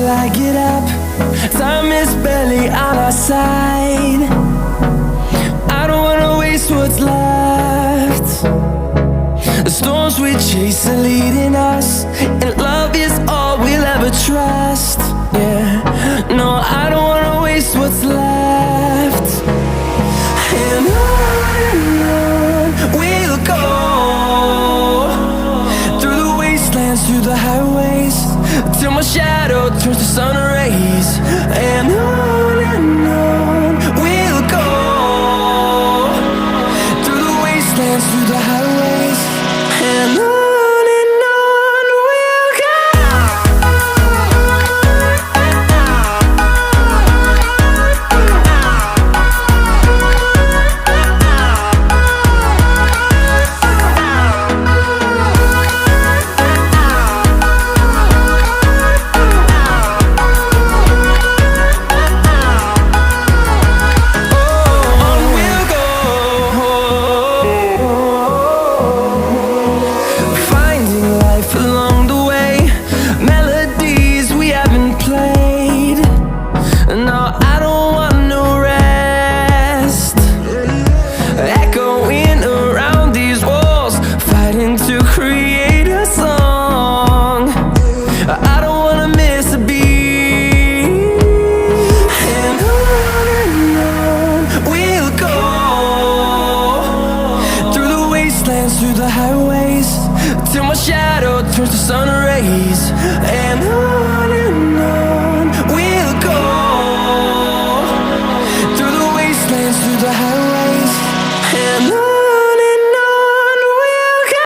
till I get up. Time is barely on our side. I don't wanna waste what's left. The storms we chase are leading us, and love is all we'll ever trust. Yeah, no, I don't wanna waste what's left. And on we'll go, through the wastelands, through the highways, till my shadow turns to sun rays. And